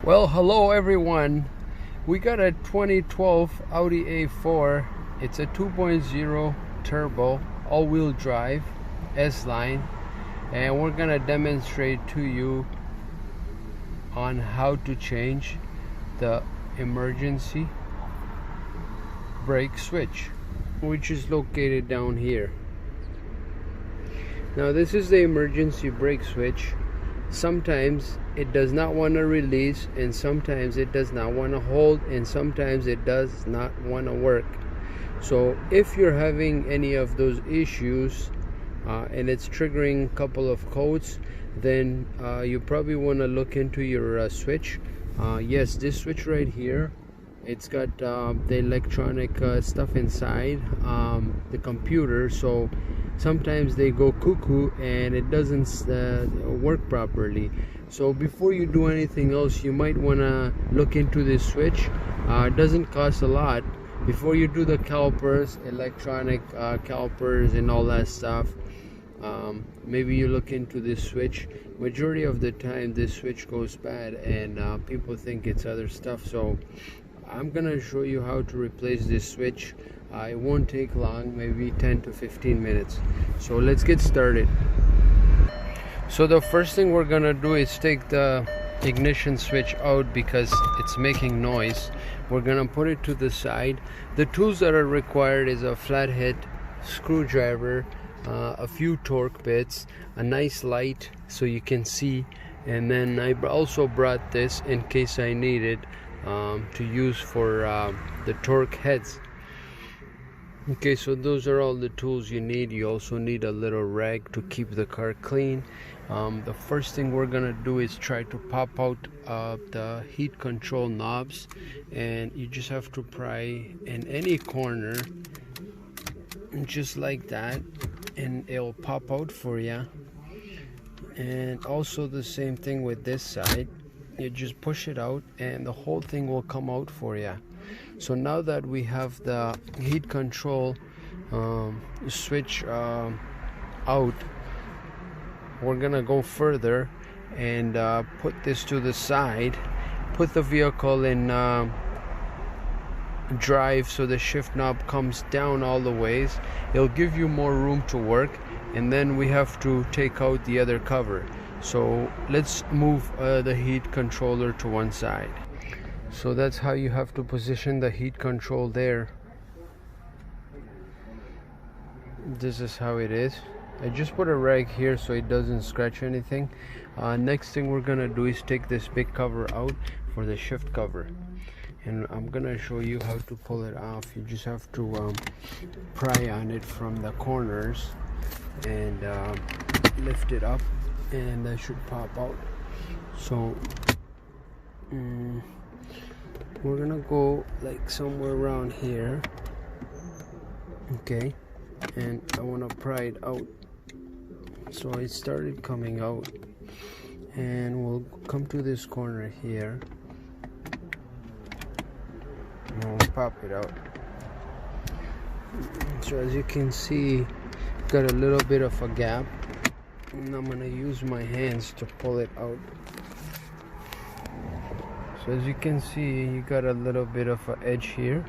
Well, hello everyone. We got a 2012 Audi A4. It's a 2.0 turbo all-wheel drive S-Line, and we're gonna demonstrate to you on how to change the emergency brake switch, which is located down here. Now this is the emergency brake switch. Sometimes it does not want to release, and sometimes it does not want to hold, and sometimes it does not want to work. So if you're having any of those issues and it's triggering a couple of codes, then you probably want to look into your switch. Yes, this switch right here, it's got the electronic stuff inside the computer, so sometimes they go cuckoo and it doesn't work properly. So before you do anything else, you might want to look into this switch. It doesn't cost a lot. Before you do the calipers, electronic calipers and all that stuff, maybe you look into this switch. Majority of the time this switch goes bad and people think it's other stuff, so I'm gonna show you how to replace this switch. It won't take long, maybe 10 to 15 minutes. So let's get started. So the first thing we're gonna do is take the ignition switch out because it's making noise. We're gonna put it to the side. The tools that are required is a flathead screwdriver, a few torque bits, a nice light so you can see, and then I also brought this in case I need it to use for the torque heads. Okay, so those are all the tools you need. You also need a little rag to keep the car clean. The first thing we're gonna do is try to pop out the heat control knobs, and you just have to pry in any corner just like that, and it'll pop out for you. And also the same thing with this side. You just push it out and the whole thing will come out for you. So now that we have the heat control switch out, we're gonna go further and put this to the side, put the vehicle in drive so the shift knob comes down all the ways. It'll give you more room to work, and then we have to take out the other cover. So let's move the heat controller to one side. So that's how you have to position the heat control there. This is how it is. I just put a rag here so it doesn't scratch anything. Next thing we're gonna do is take this big cover out for the shift cover, and I'm gonna show you how to pull it off. You just have to pry on it from the corners and lift it up, and that should pop out. So we're gonna go like somewhere around here, okay, and I want to pry it out. So it started coming out, and we'll come to this corner here and we'll pop it out. So as you can see, got a little bit of a gap, and I'm gonna use my hands to pull it out. So as you can see, you got a little bit of an edge here,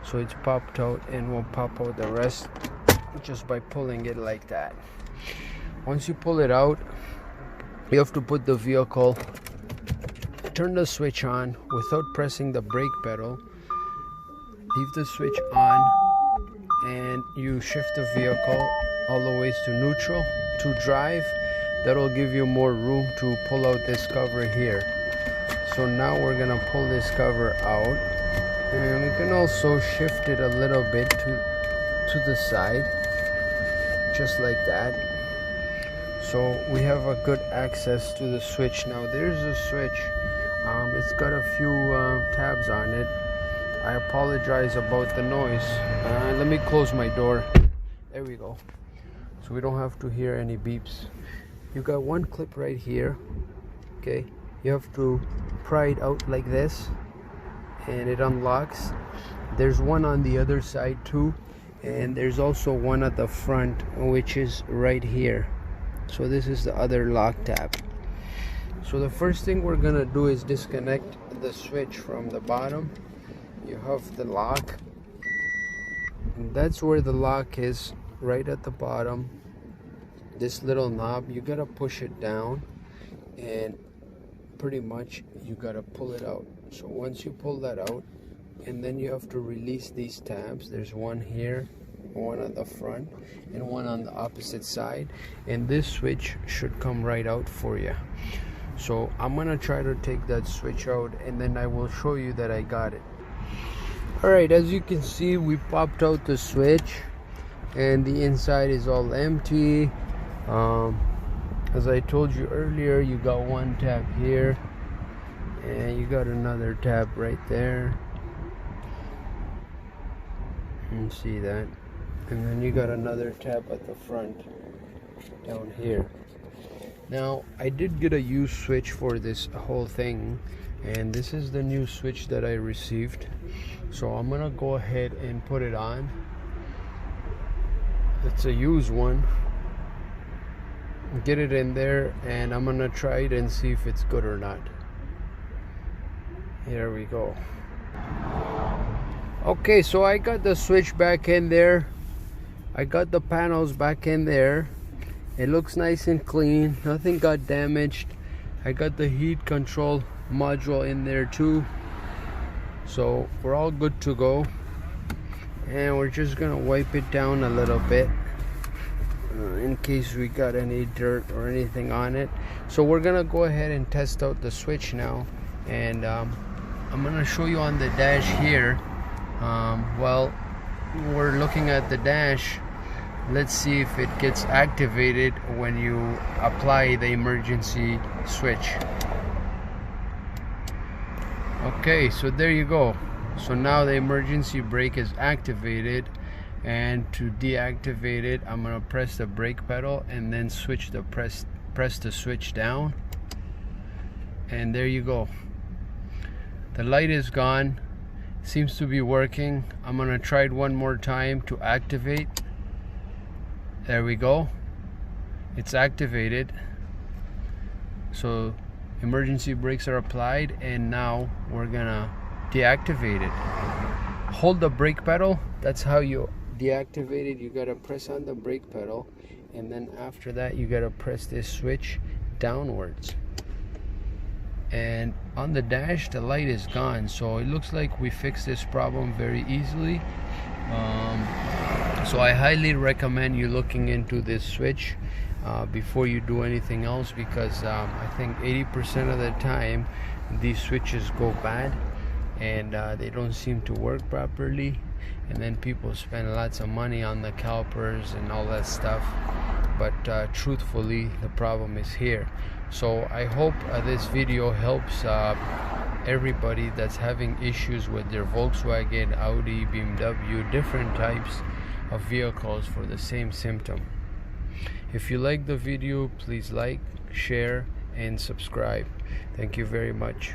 so it's popped out, and we'll pop out the rest just by pulling it like that. Once you pull it out, you have to put the vehicle, turn the switch on without pressing the brake pedal, leave the switch on, and you shift the vehicle all the way to neutral to drive. That'll give you more room to pull out this cover here. So now we're gonna pull this cover out, and we can also shift it a little bit to the side, just like that. So we have a good access to the switch. Now there's a switch. It's got a few tabs on it. I apologize about the noise. Let me close my door. There we go. So we don't have to hear any beeps. You got one clip right here. Okay, you have to pry it out like this, and it unlocks. There's one on the other side too, and there's also one at the front, which is right here. So this is the other lock tab. So the first thing we're gonna do is disconnect the switch from the bottom. You have the lock, and that's where the lock is, right at the bottom. This little knob, you gotta push it down, and pretty much you gotta pull it out. So once you pull that out, and then you have to release these tabs. There's one here, one on the front, and one on the opposite side, and this switch should come right out for you. So I'm gonna try to take that switch out, and then I will show you that I got it. Alright, as you can see, we popped out the switch, and the inside is all empty. As I told you earlier, you got one tab here, and you got another tab right there. You see that? And then you got another tab at the front down here. Now, I did get a used switch for this whole thing, and this is the new switch that I received. So I'm gonna go ahead and put it on. It's a used one. Get it in there, and I'm gonna try it and see if it's good or not. Here we go. Okay, so I got the switch back in there. I got the panels back in there. It looks nice and clean, nothing got damaged. I got the heat control module in there too, so we're all good to go. And we're just gonna wipe it down a little bit in case we got any dirt or anything on it. So we're gonna go ahead and test out the switch now, and I'm gonna show you on the dash here. Well, we're looking at the dash. Let's see if it gets activated when you apply the emergency switch. Okay, so there you go. So now the emergency brake is activated, and to deactivate it, I'm gonna press the brake pedal and then switch the press the switch down, and there you go. The light is gone. Seems to be working. I'm gonna try it one more time to activate. There we go. It's activated. So emergency brakes are applied, and now we're gonna deactivate it. Hold the brake pedal. That's how you deactivate it. You gotta press on the brake pedal, and then after that you gotta press this switch downwards. And on the dash, the light is gone, so it looks like we fixed this problem very easily. So I highly recommend you looking into this switch before you do anything else, because I think 80% of the time these switches go bad, and they don't seem to work properly, and then people spend lots of money on the calipers and all that stuff. But truthfully, the problem is here. So I hope this video helps everybody that's having issues with their Volkswagen, Audi, BMW, different types of vehicles for the same symptom. If you like the video, please like, share, and subscribe. Thank you very much.